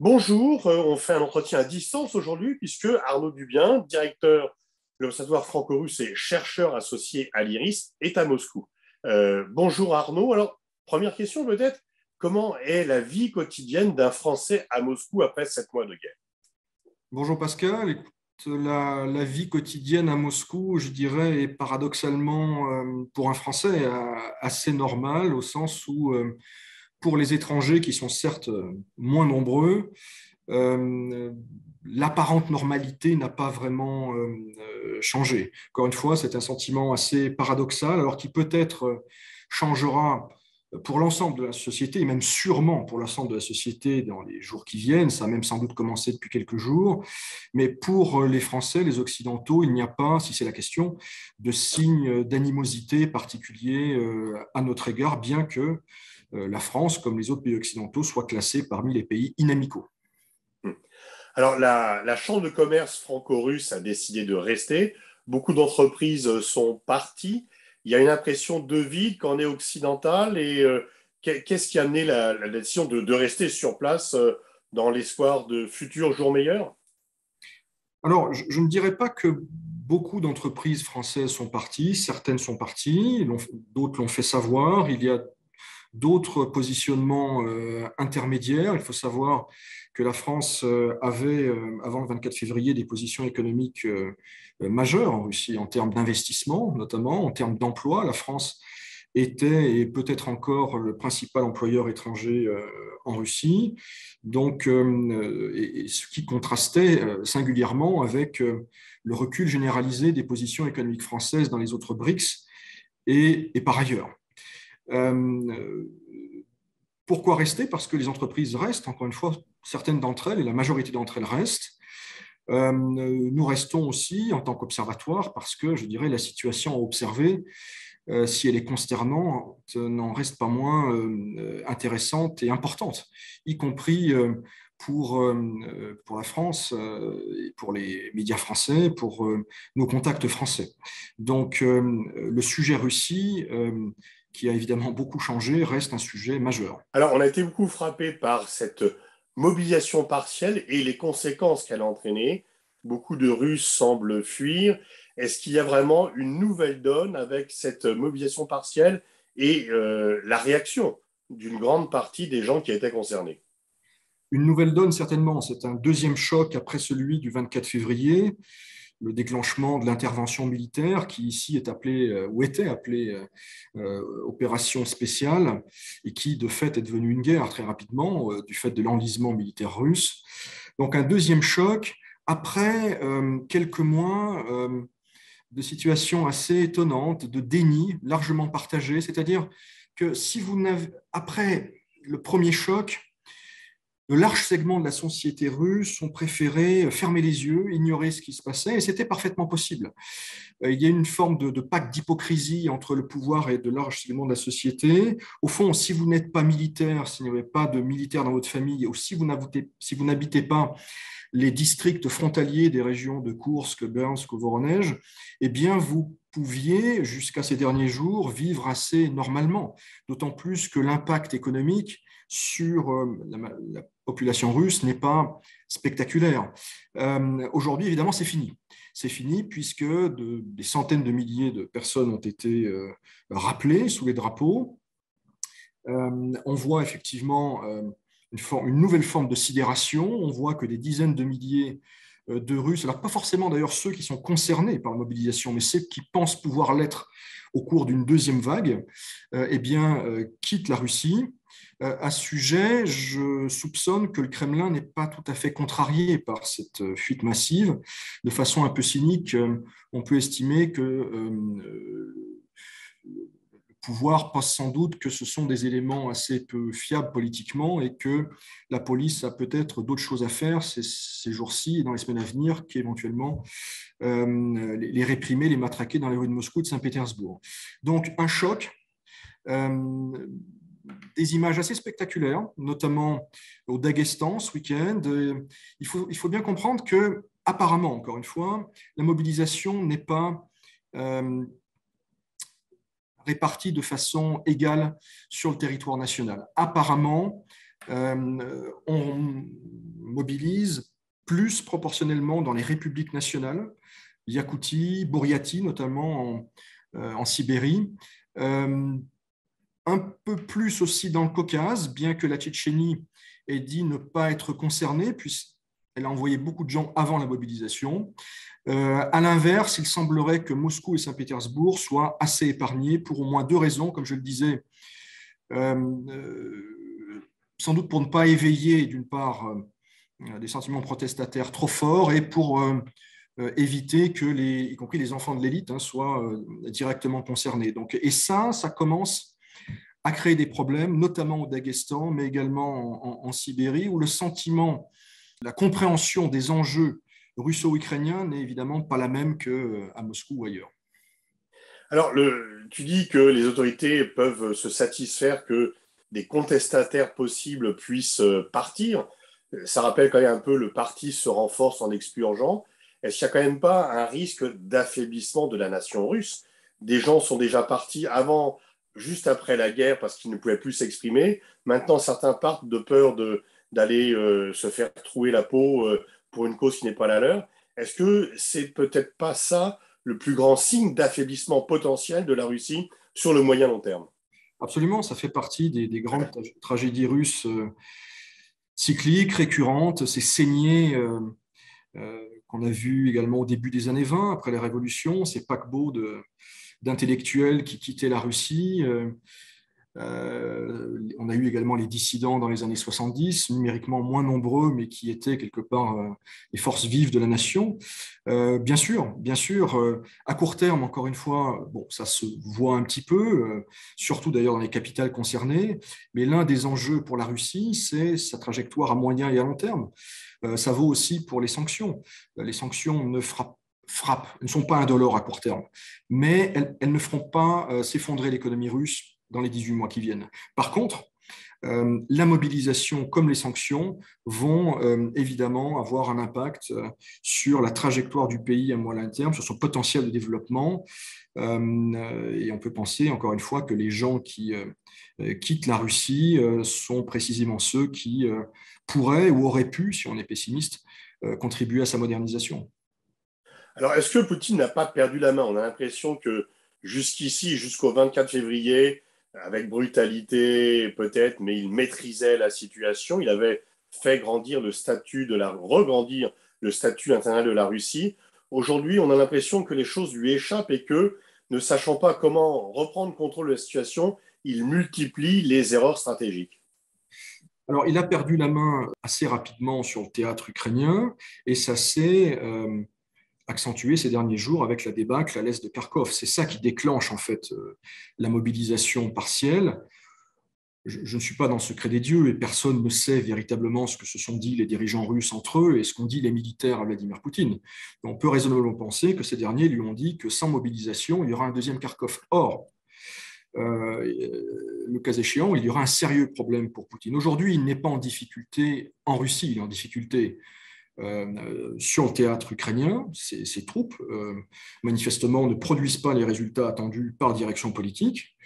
Bonjour, on fait un entretien à distance aujourd'hui puisque Arnaud Dubien, directeur de l'Observatoire franco-russe et chercheur associé à l'IRIS, est à Moscou. Bonjour Arnaud. Alors, première question peut-être, comment est la vie quotidienne d'un Français à Moscou après 7 mois de guerre? Bonjour Pascal. Écoute, la vie quotidienne à Moscou, je dirais, est paradoxalement, pour un Français, assez normale, au sens où, pour les étrangers qui sont certes moins nombreux, euh, l'apparente normalité n'a pas vraiment changé. Encore une fois, c'est un sentiment assez paradoxal, alors qui peut-être changera pour l'ensemble de la société, et même sûrement pour l'ensemble de la société dans les jours qui viennent. Ça a même sans doute commencé depuis quelques jours. Mais pour les Français, les Occidentaux, il n'y a pas, si c'est la question, de signe d'animosité particulier à notre égard, bien que la France, comme les autres pays occidentaux, soit classée parmi les pays inamicaux. Alors, la Chambre de commerce franco-russe a décidé de rester. Beaucoup d'entreprises sont parties. Il y a une impression de vide quand on est occidental. Et qu'est-ce qui a amené la décision de rester sur place dans l'espoir de futurs jours meilleurs? Alors, je ne dirais pas que beaucoup d'entreprises françaises sont parties. Certaines sont parties, d'autres l'ont fait savoir. Il y a d'autres positionnements intermédiaires. Il faut savoir que la France avait, avant le 24 février, des positions économiques majeures en Russie, en termes d'investissement, notamment, en termes d'emploi. La France était et peut-être encore le principal employeur étranger en Russie. Donc, et ce qui contrastait singulièrement avec le recul généralisé des positions économiques françaises dans les autres BRICS et par ailleurs. Euh, Pourquoi rester? Parce que les entreprises restent, encore une fois, certaines d'entre elles, et la majorité d'entre elles restent. Nous restons aussi en tant qu'observatoire parce que, je dirais, la situation à observer, si elle est consternante, n'en reste pas moins intéressante et importante, y compris pour la France, et pour les médias français, pour nos contacts français. Donc, le sujet Russie, qui a évidemment beaucoup changé, reste un sujet majeur. Alors, on a été beaucoup frappé par cette mobilisation partielle et les conséquences qu'elle a entraînées. Beaucoup de Russes semblent fuir. Est-ce qu'il y a vraiment une nouvelle donne avec cette mobilisation partielle et la réaction d'une grande partie des gens qui étaient concernés? Une nouvelle donne, certainement. C'est un deuxième choc après celui du 24 février, le déclenchement de l'intervention militaire qui ici est appelée, ou était appelée opération spéciale, et qui de fait est devenue une guerre très rapidement du fait de l'enlisement militaire russe. Donc un deuxième choc après quelques mois de situations assez étonnantes, de déni largement partagé, c'est-à-dire que si vous n'avez, après le premier choc, de larges segments de la société russe ont préféré fermer les yeux, ignorer ce qui se passait, et c'était parfaitement possible. Il y a une forme de pacte d'hypocrisie entre le pouvoir et de larges segments de la société. Au fond, si vous n'êtes pas militaire, s'il n'y avait pas de militaires dans votre famille, ou si vous n'habitez pas les districts frontaliers des régions de Koursk, Bryansk ou Voronezh, eh bien, vous pouviez, jusqu'à ces derniers jours, vivre assez normalement, d'autant plus que l'impact économique sur la population russe n'est pas spectaculaire. Aujourd'hui, évidemment, c'est fini. C'est fini puisque des centaines de milliers de personnes ont été rappelées sous les drapeaux. On voit effectivement une nouvelle forme de sidération. On voit que des dizaines de milliers de Russes, alors pas forcément d'ailleurs ceux qui sont concernés par la mobilisation, mais ceux qui pensent pouvoir l'être au cours d'une deuxième vague, eh bien, quittent la Russie. À ce sujet, je soupçonne que le Kremlin n'est pas tout à fait contrarié par cette fuite massive. De façon un peu cynique, on peut estimer que pouvoir pense sans doute que ce sont des éléments assez peu fiables politiquement et que la police a peut-être d'autres choses à faire ces jours-ci et dans les semaines à venir qu'éventuellement les réprimer, les matraquer dans les rues de Moscou et de Saint-Pétersbourg. Donc un choc, des images assez spectaculaires, notamment au Daghestan ce week-end. Il faut bien comprendre que, apparemment, encore une fois, la mobilisation n'est pas répartis de façon égale sur le territoire national. Apparemment, on mobilise plus proportionnellement dans les républiques nationales, Yakoutie, Bouriatie, notamment en Sibérie, un peu plus aussi dans le Caucase, bien que la Tchétchénie ait dit ne pas être concernée, puisqu'elle a envoyé beaucoup de gens avant la mobilisation. À l'inverse, il semblerait que Moscou et Saint-Pétersbourg soient assez épargnés pour au moins deux raisons, comme je le disais. Sans doute pour ne pas éveiller, d'une part, des sentiments protestataires trop forts et pour éviter que, y compris les enfants de l'élite, soient directement concernés. Donc, et ça commence à créer des problèmes, notamment au Daghestan, mais également en Sibérie, où le sentiment, la compréhension des enjeux russo-ukrainiens n'est évidemment pas la même qu'à Moscou ou ailleurs. Alors, tu dis que les autorités peuvent se satisfaire que des contestataires possibles puissent partir. Ça rappelle quand même un peu le parti se renforce en expurgeant. Est-ce qu'il n'y a quand même pas un risque d'affaiblissement de la nation russe? Des gens sont déjà partis avant, juste après la guerre, parce qu'ils ne pouvaient plus s'exprimer. Maintenant, certains partent de peur d'aller se faire trouer la peau pour une cause qui n'est pas la leur. Est-ce que c'est peut-être pas ça le plus grand signe d'affaiblissement potentiel de la Russie sur le moyen long terme? Absolument, ça fait partie des grandes tragédies russes cycliques, récurrentes, ces saignées qu'on a vues également au début des années 20, après la Révolution, ces paquebots d'intellectuels qui quittaient la Russie. On a eu également les dissidents dans les années 70, numériquement moins nombreux, mais qui étaient quelque part les forces vives de la nation. Bien sûr, à court terme, encore une fois, bon, ça se voit un petit peu, surtout d'ailleurs dans les capitales concernées, mais l'un des enjeux pour la Russie, c'est sa trajectoire à moyen et à long terme. Ça vaut aussi pour les sanctions. Les sanctions ne ne sont pas indolores à court terme, mais elles ne feront pas s'effondrer l'économie russe dans les 18 mois qui viennent. Par contre, la mobilisation comme les sanctions vont évidemment avoir un impact sur la trajectoire du pays à moyen terme, sur son potentiel de développement. Et on peut penser, encore une fois, que les gens qui quittent la Russie sont précisément ceux qui pourraient ou auraient pu, si on est pessimiste, contribuer à sa modernisation. Alors, est-ce que Poutine n'a pas perdu la main? On a l'impression que jusqu'ici, jusqu'au 24 février, avec brutalité peut-être, mais il maîtrisait la situation. Il avait fait regrandir le statut international de la Russie. Aujourd'hui, on a l'impression que les choses lui échappent et que, ne sachant pas comment reprendre contrôle de la situation, il multiplie les erreurs stratégiques. Alors, il a perdu la main assez rapidement sur le théâtre ukrainien et ça s'est accentué ces derniers jours avec la débâcle à l'est de Kharkov. C'est ça qui déclenche en fait la mobilisation partielle. Je ne suis pas dans le secret des dieux et personne ne sait véritablement ce que se sont dit les dirigeants russes entre eux et ce qu'ont dit les militaires à Vladimir Poutine. On peut raisonnablement penser que ces derniers lui ont dit que sans mobilisation, il y aura un deuxième Kharkov. Or, le cas échéant, il y aura un sérieux problème pour Poutine. Aujourd'hui, il n'est pas en difficulté en Russie, il est en difficulté sur le théâtre ukrainien. Ces troupes, manifestement, ne produisent pas les résultats attendus par la direction politique.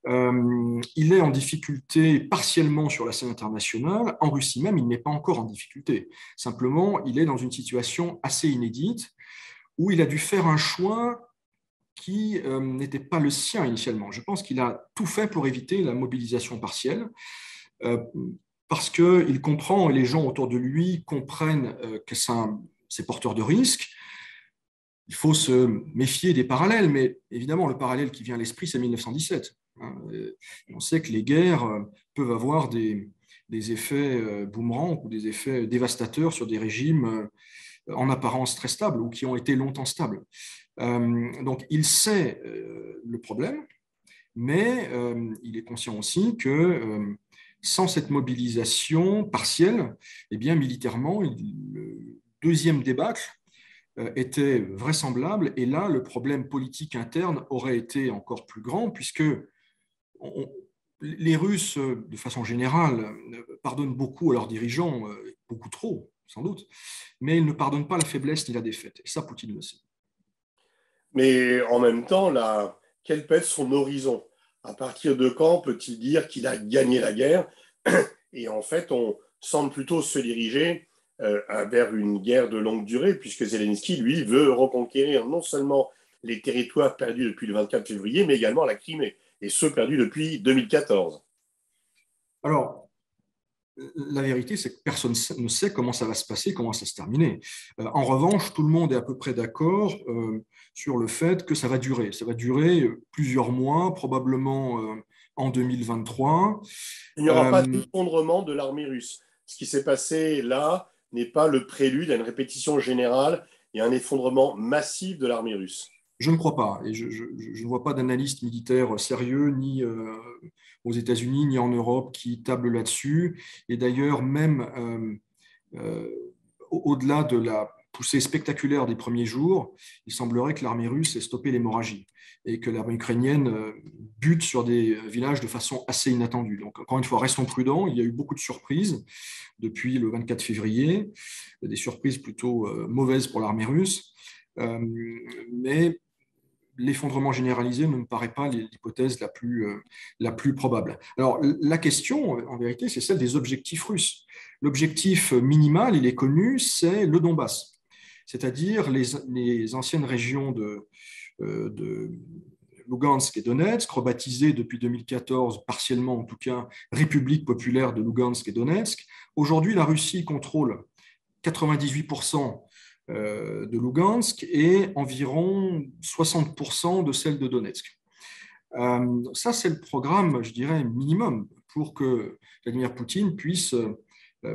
Il est en difficulté partiellement sur la scène internationale. En Russie même, il n'est pas encore en difficulté. Simplement, il est dans une situation assez inédite où il a dû faire un choix qui n'était pas le sien initialement. Je pense qu'il a tout fait pour éviter la mobilisation partielle, parce qu'il comprend, et les gens autour de lui comprennent que c'est porteur de risques. Il faut se méfier des parallèles, mais évidemment, le parallèle qui vient à l'esprit, c'est 1917. On sait que les guerres peuvent avoir des effets boomerangs ou des effets dévastateurs sur des régimes en apparence très stables ou qui ont été longtemps stables. Donc, il sait le problème, mais il est conscient aussi que sans cette mobilisation partielle, eh bien, militairement, le deuxième débâcle était vraisemblable. Et là, le problème politique interne aurait été encore plus grand, puisque les Russes, de façon générale, pardonnent beaucoup à leurs dirigeants, beaucoup trop, sans doute, mais ils ne pardonnent pas la faiblesse ni la défaite. Et ça, Poutine le sait. Mais en même temps, quel peut être son horizon? À partir de quand peut-il dire qu'il a gagné la guerre? Et en fait, on semble plutôt se diriger vers une guerre de longue durée, puisque Zelensky, lui, veut reconquérir non seulement les territoires perdus depuis le 24 février, mais également la Crimée, et ceux perdus depuis 2014. Alors, la vérité, c'est que personne ne sait comment ça va se passer, comment ça va se terminer. En revanche, tout le monde est à peu près d'accord sur le fait que ça va durer. Ça va durer plusieurs mois, probablement en 2023. Il n'y aura pas d'effondrement de l'armée russe. Ce qui s'est passé là n'est pas le prélude à une répétition générale et à un effondrement massif de l'armée russe. Je ne crois pas, et je ne vois pas d'analyste militaire sérieux, ni aux États-Unis, ni en Europe, qui table là-dessus. Et d'ailleurs, même au-delà de la poussée spectaculaire des premiers jours, il semblerait que l'armée russe ait stoppé l'hémorragie et que l'armée ukrainienne bute sur des villages de façon assez inattendue. Donc, encore une fois, restons prudents. Il y a eu beaucoup de surprises depuis le 24 février, des surprises plutôt mauvaises pour l'armée russe. Mais l'effondrement généralisé ne me paraît pas l'hypothèse la plus probable. Alors, la question, en vérité, c'est celle des objectifs russes. L'objectif minimal, il est connu, c'est le Donbass, c'est-à-dire les anciennes régions de Lugansk et Donetsk, rebaptisées depuis 2014, partiellement en tout cas, République populaire de Lugansk et Donetsk. Aujourd'hui, la Russie contrôle 98% de Lugansk et environ 60% de celle de Donetsk. Ça, c'est le programme, je dirais, minimum pour que Vladimir Poutine puisse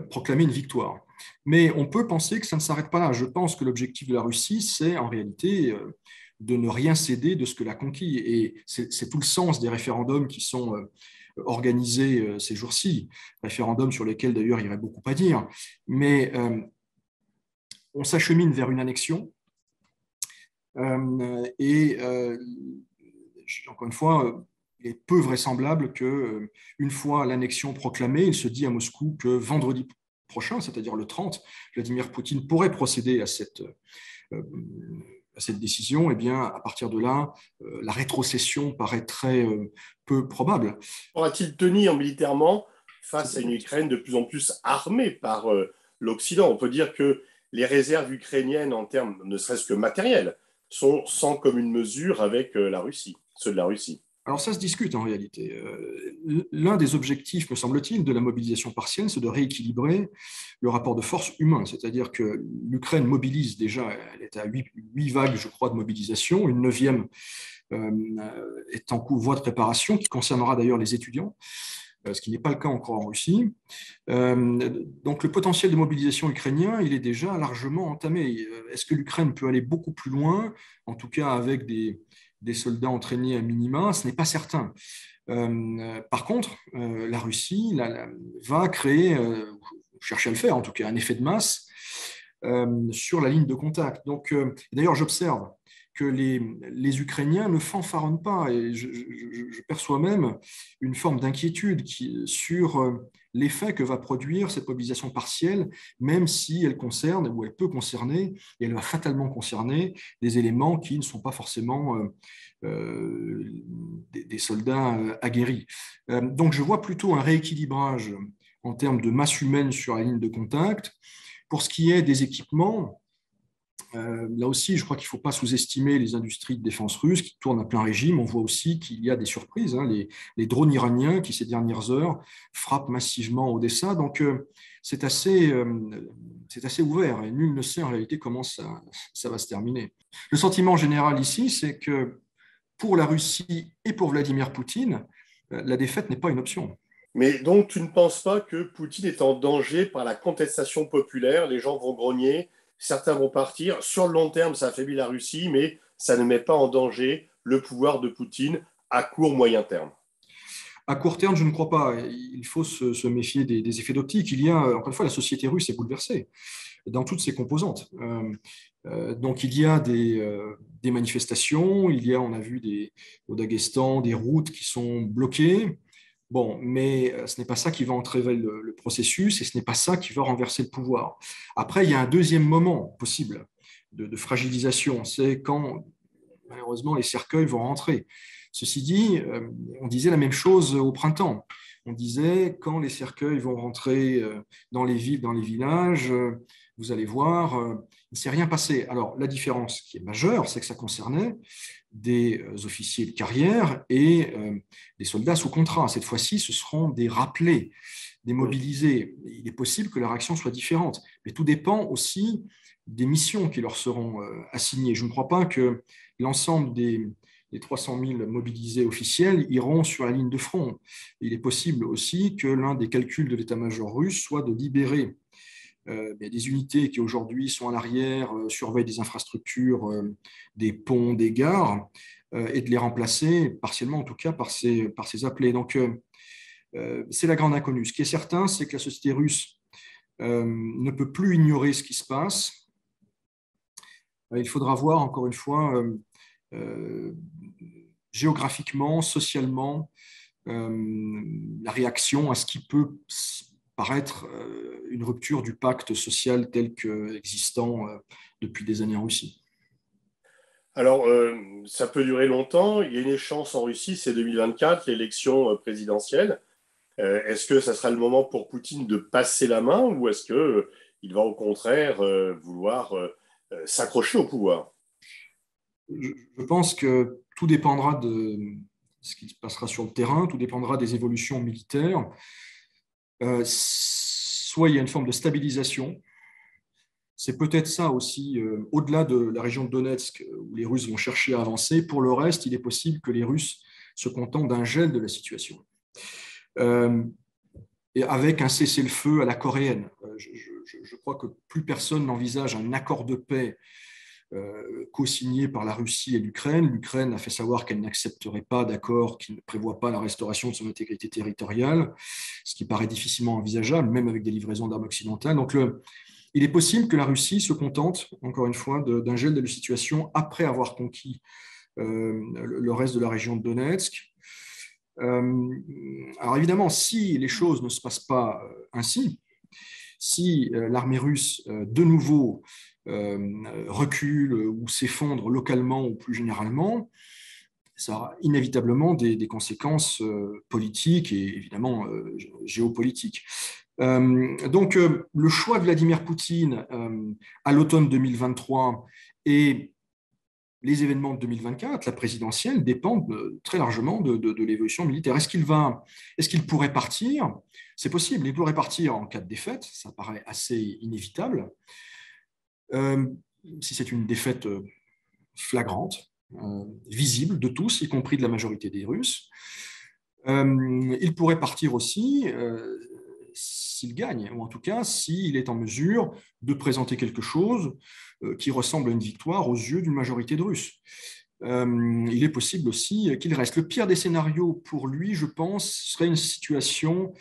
proclamer une victoire. Mais on peut penser que ça ne s'arrête pas là. Je pense que l'objectif de la Russie, c'est en réalité de ne rien céder de ce qu'elle a conquis. Et c'est tout le sens des référendums qui sont organisés ces jours-ci, référendums sur lesquels d'ailleurs il y aurait beaucoup à dire. Mais on s'achemine vers une annexion. Encore une fois, il est peu vraisemblable qu'une fois l'annexion proclamée, il se dit à Moscou que vendredi prochain, c'est-à-dire le 30, Vladimir Poutine pourrait procéder à cette décision. Et bien, à partir de là, la rétrocession paraît très peu probable. Pourra-t-il tenir militairement face à une Ukraine de plus en plus armée par l'Occident? On peut dire que les réserves ukrainiennes en termes ne serait-ce que matériels sont sans commune mesure avec la Russie, ceux de la Russie. Alors ça se discute en réalité. L'un des objectifs, me semble-t-il, de la mobilisation partielle, c'est de rééquilibrer le rapport de force humain. C'est-à-dire que l'Ukraine mobilise déjà, elle est à 8 vagues, je crois, de mobilisation. Une neuvième est en voie de préparation, qui concernera d'ailleurs les étudiants, ce qui n'est pas le cas encore en Russie. Donc le potentiel de mobilisation ukrainien, il est déjà largement entamé. Est-ce que l'Ukraine peut aller beaucoup plus loin, en tout cas avec des soldats entraînés à minima? Ce n'est pas certain. Par contre, la Russie va créer, chercher à le faire en tout cas, un effet de masse sur la ligne de contact. Donc, d'ailleurs, j'observe que les Ukrainiens ne fanfaronnent pas, et je perçois même une forme d'inquiétude sur l'effet que va produire cette mobilisation partielle, même si elle concerne, ou elle peut concerner, et elle va fatalement concerner des éléments qui ne sont pas forcément des soldats aguerris. Donc je vois plutôt un rééquilibrage en termes de masse humaine sur la ligne de contact. Pour ce qui est des équipements, là aussi, je crois qu'il ne faut pas sous-estimer les industries de défense russes qui tournent à plein régime. On voit aussi qu'il y a des surprises. Les drones iraniens qui, ces dernières heures, frappent massivement Odessa. Donc, c'est assez ouvert et nul ne sait en réalité comment ça va se terminer. Le sentiment général ici, c'est que pour la Russie et pour Vladimir Poutine, la défaite n'est pas une option. Mais donc, tu ne penses pas que Poutine est en danger par la contestation populaire? Les gens vont grogner, certains vont partir. Sur le long terme, ça affaiblit la Russie, mais ça ne met pas en danger le pouvoir de Poutine à court, moyen terme. À court terme, je ne crois pas. Il faut se méfier des effets d'optique. Il y a, encore une fois, la société russe est bouleversée dans toutes ses composantes. Donc, il y a des manifestations, on a vu au Daghestan, des routes qui sont bloquées. Bon, mais ce n'est pas ça qui va entraver le processus et ce n'est pas ça qui va renverser le pouvoir. Après, il y a un deuxième moment possible de fragilisation, c'est quand malheureusement, les cercueils vont rentrer. Ceci dit, on disait la même chose au printemps. On disait, quand les cercueils vont rentrer dans les villes, dans les villages, vous allez voir, il ne s'est rien passé. Alors, la différence qui est majeure, c'est que ça concernait des officiers de carrière et des soldats sous contrat. Cette fois-ci, ce seront des rappelés, des mobilisés. Il est possible que leur action soit différente, mais tout dépend aussi des missions qui leur seront assignées. Je ne crois pas que l'ensemble des 300 000 mobilisés officiels iront sur la ligne de front. Il est possible aussi que l'un des calculs de l'état-major russe soit de libérer des unités qui aujourd'hui sont à l'arrière, surveillent des infrastructures, des ponts, des gares, et de les remplacer, partiellement en tout cas, par ces appelés. Donc, c'est la grande inconnue. Ce qui est certain, c'est que la société russe ne peut plus ignorer ce qui se passe. Il faudra voir, encore une fois, géographiquement, socialement, la réaction à ce qui peut paraître une rupture du pacte social tel qu'existant depuis des années en Russie. Alors, ça peut durer longtemps. Il y a une échéance en Russie, c'est 2024, l'élection présidentielle. Est-ce que ça sera le moment pour Poutine de passer la main ou est-ce qu'il va au contraire vouloir s'accrocher au pouvoir? Je pense que tout dépendra de ce qui se passera sur le terrain, tout dépendra des évolutions militaires. Soit il y a une forme de stabilisation. C'est peut-être ça aussi, au-delà de la région de Donetsk, où les Russes vont chercher à avancer. Pour le reste, il est possible que les Russes se contentent d'un gel de la situation. Et avec un cessez-le-feu à la coréenne. Je crois que plus personne n'envisage un accord de paix co-signé par la Russie et l'Ukraine. L'Ukraine a fait savoir qu'elle n'accepterait pas d'accord qui ne prévoit pas la restauration de son intégrité territoriale, ce qui paraît difficilement envisageable, même avec des livraisons d'armes occidentales. Donc, il est possible que la Russie se contente, encore une fois, d'un gel de la situation après avoir conquis le reste de la région de Donetsk. Alors évidemment, si les choses ne se passent pas ainsi, si l'armée russe de nouveau recule ou s'effondre localement ou plus généralement, ça aura inévitablement des conséquences politiques et évidemment géopolitiques. Donc, le choix de Vladimir Poutine à l'automne 2023 et les événements de 2024, la présidentielle, dépendent très largement de l'évolution militaire. Est-ce qu'il pourrait partir? C'est possible, il pourrait partir en cas de défaite, ça paraît assez inévitable. Si c'est une défaite flagrante, visible de tous, y compris de la majorité des Russes, il pourrait partir aussi s'il gagne, ou en tout cas s'il est en mesure de présenter quelque chose qui ressemble à une victoire aux yeux d'une majorité de Russes. Il est possible aussi qu'il reste. Le pire des scénarios pour lui, je pense, serait une situation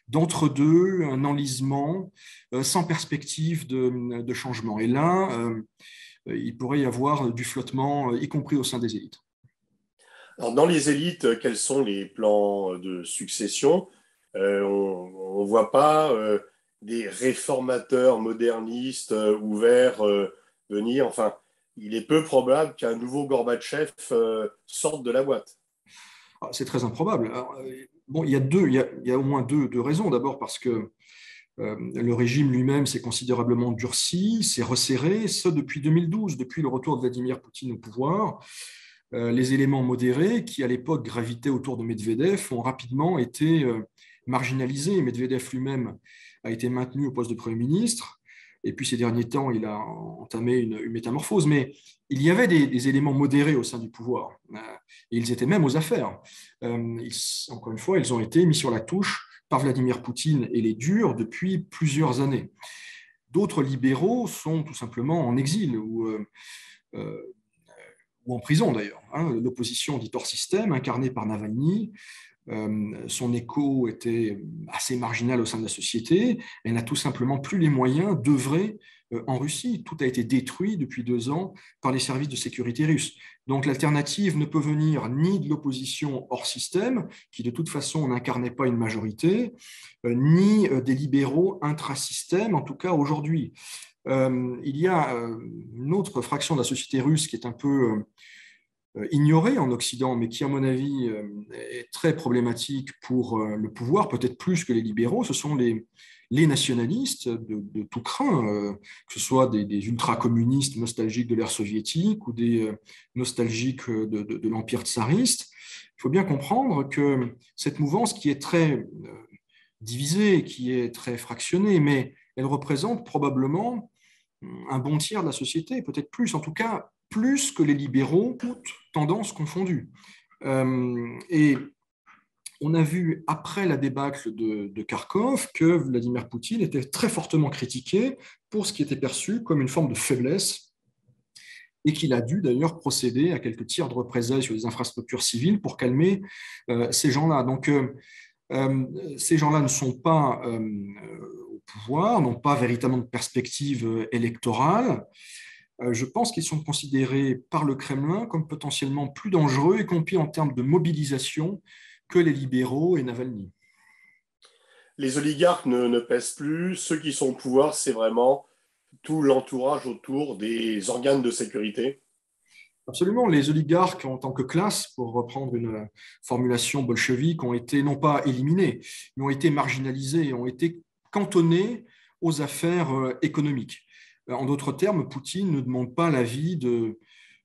d'entre-deux, un enlisement, sans perspective de changement. Et là, il pourrait y avoir du flottement, y compris au sein des élites. Alors, dans les élites, quels sont les plans de succession? On ne voit pas des réformateurs modernistes ouverts venir. Enfin, il est peu probable qu'un nouveau Gorbatchev sorte de la boîte. C'est très improbable. Alors, bon, il y a au moins deux raisons. D'abord parce que le régime lui-même s'est considérablement durci, s'est resserré, ce depuis 2012, depuis le retour de Vladimir Poutine au pouvoir. Les éléments modérés qui, à l'époque, gravitaient autour de Medvedev ont rapidement été marginalisés. Medvedev lui-même a été maintenu au poste de Premier ministre. Et puis, ces derniers temps, il a entamé une métamorphose. Mais il y avait des éléments modérés au sein du pouvoir. Et ils étaient même aux affaires. Encore une fois, ils ont été mis sur la touche par Vladimir Poutine et les durs depuis plusieurs années. D'autres libéraux sont tout simplement en exil ou en prison d'ailleurs. L'opposition dite hors système, incarnée par Navalny, son écho était assez marginal au sein de la société. Elle n'a tout simplement plus les moyens d'œuvrer en Russie. Tout a été détruit depuis 2 ans par les services de sécurité russes. Donc l'alternative ne peut venir ni de l'opposition hors système, qui de toute façon n'incarnait pas une majorité, ni des libéraux intrasystème, en tout cas aujourd'hui. Il y a une autre fraction de la société russe qui est un peu ignoré en Occident, mais qui, à mon avis, est très problématique pour le pouvoir, peut-être plus que les libéraux, ce sont les nationalistes de tout crin, que ce soit des ultra-communistes nostalgiques de l'ère soviétique ou des nostalgiques de l'empire tsariste. Il faut bien comprendre que cette mouvance qui est très divisée, qui est très fractionnée, mais elle représente probablement un bon tiers de la société, peut-être plus, en tout cas plus que les libéraux, toutes tendances confondues. Et on a vu après la débâcle de Kharkov que Vladimir Poutine était très fortement critiqué pour ce qui était perçu comme une forme de faiblesse et qu'il a dû d'ailleurs procéder à quelques tirs de représailles sur les infrastructures civiles pour calmer ces gens-là. Donc, ces gens-là ne sont pas au pouvoir, n'ont pas véritablement de perspective électorale. Je pense qu'ils sont considérés par le Kremlin comme potentiellement plus dangereux, y compris en termes de mobilisation, que les libéraux et Navalny. Les oligarques ne pèsent plus. Ceux qui sont au pouvoir, c'est vraiment tout l'entourage autour des organes de sécurité. Absolument, les oligarques en tant que classe, pour reprendre une formulation bolchevique, ont été non pas éliminés, mais ont été marginalisés, ont été cantonnés aux affaires économiques. En d'autres termes, Poutine ne demande pas l'avis de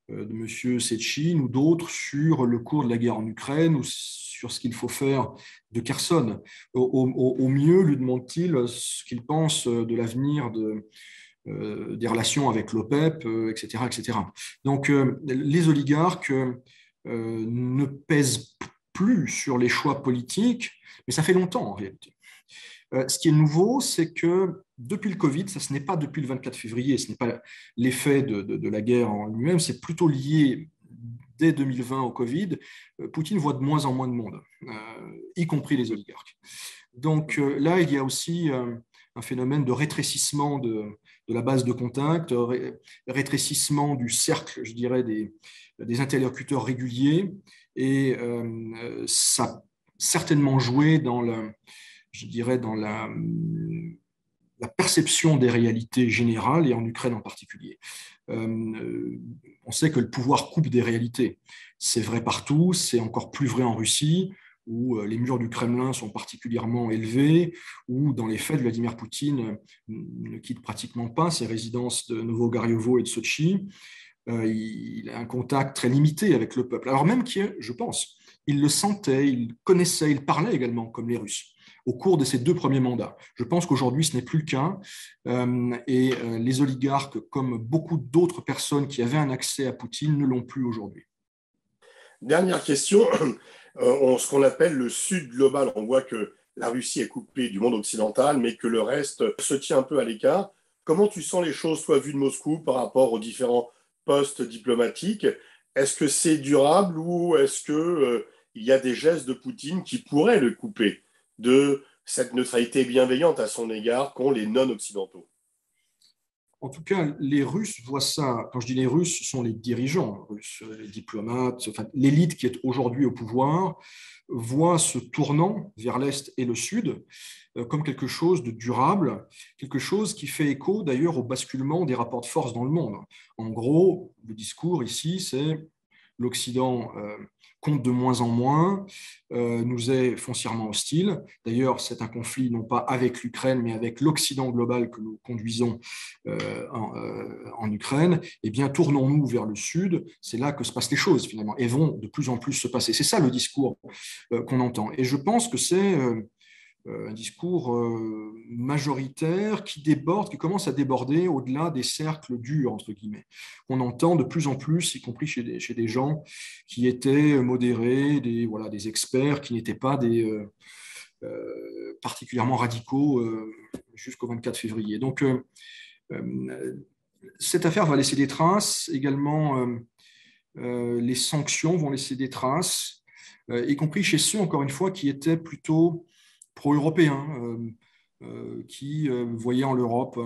M. Sechin ou d'autres sur le cours de la guerre en Ukraine ou sur ce qu'il faut faire de Kherson. Au mieux, lui demande-t-il ce qu'il pense de l'avenir des relations avec l'OPEP, etc., etc. Donc, les oligarques ne pèsent plus sur les choix politiques, mais ça fait longtemps en réalité. Ce qui est nouveau, c'est que depuis le Covid, ça ce n'est pas depuis le 24 février, ce n'est pas l'effet de la guerre en lui-même, c'est plutôt lié dès 2020 au Covid. Poutine voit de moins en moins de monde, y compris les oligarques. Donc là, il y a aussi un phénomène de rétrécissement de la base de contact, rétrécissement du cercle, je dirais, des interlocuteurs réguliers, et ça a certainement joué dans je dirais, dans la perception des réalités générales et en Ukraine en particulier. On sait que le pouvoir coupe des réalités. C'est vrai partout, c'est encore plus vrai en Russie, où les murs du Kremlin sont particulièrement élevés, où dans les faits, Vladimir Poutine ne quitte pratiquement pas ses résidences de Novogaryovo et de Sochi. Il a un contact très limité avec le peuple. Alors même qu'il, je pense, il le sentait, il connaissait, il parlait également comme les Russes au cours de ses 2 premiers mandats. Je pense qu'aujourd'hui, ce n'est plus le cas. Et les oligarques, comme beaucoup d'autres personnes qui avaient un accès à Poutine, ne l'ont plus aujourd'hui. Dernière question, ce qu'on appelle le Sud global. On voit que la Russie est coupée du monde occidental, mais que le reste se tient un peu à l'écart. Comment tu sens les choses, toi, vues de Moscou, par rapport aux différents postes diplomatiques? Est-ce que c'est durable ou est-ce que, il y a des gestes de Poutine qui pourraient le couper de cette neutralité bienveillante à son égard qu'ont les non-occidentaux? En tout cas, les Russes voient ça, quand je dis les Russes, ce sont les dirigeants russes, les diplomates, enfin, l'élite qui est aujourd'hui au pouvoir, voit ce tournant vers l'Est et le Sud comme quelque chose de durable, quelque chose qui fait écho d'ailleurs au basculement des rapports de force dans le monde. En gros, le discours ici, c'est l'Occident compte de moins en moins, nous est foncièrement hostile. D'ailleurs, c'est un conflit non pas avec l'Ukraine, mais avec l'Occident global que nous conduisons en Ukraine. Eh bien, tournons-nous vers le Sud, c'est là que se passent les choses finalement, et vont de plus en plus se passer. C'est ça le discours qu'on entend. Et je pense que c'est un discours majoritaire qui déborde, qui commence à déborder au-delà des cercles durs, entre guillemets. On entend de plus en plus, y compris chez des gens qui étaient modérés, des experts, qui n'étaient pas des particulièrement radicaux jusqu'au 24 février. Donc, cette affaire va laisser des traces. Également, les sanctions vont laisser des traces, y compris chez ceux, encore une fois, qui étaient plutôt pro-européens, qui voyaient en l'Europe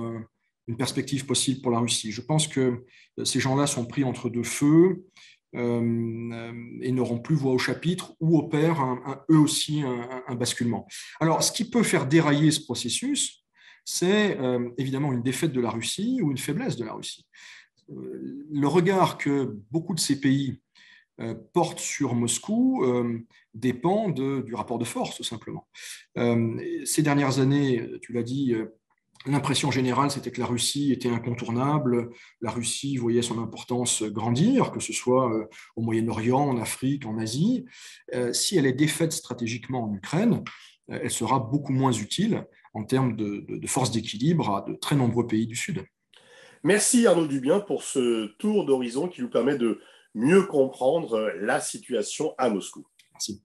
une perspective possible pour la Russie. Je pense que ces gens-là sont pris entre 2 feux et n'auront plus voix au chapitre ou opèrent eux aussi un basculement. Alors, ce qui peut faire dérailler ce processus, c'est évidemment une défaite de la Russie ou une faiblesse de la Russie. Le regard que beaucoup de ces pays porte sur Moscou dépend du rapport de force, tout simplement. Ces dernières années, tu l'as dit, l'impression générale, c'était que la Russie était incontournable. La Russie voyait son importance grandir, que ce soit au Moyen-Orient, en Afrique, en Asie. Si elle est défaite stratégiquement en Ukraine, elle sera beaucoup moins utile en termes de force d'équilibre à de très nombreux pays du Sud. Merci Arnaud Dubien pour ce tour d'horizon qui nous permet de mieux comprendre la situation à Moscou. Merci.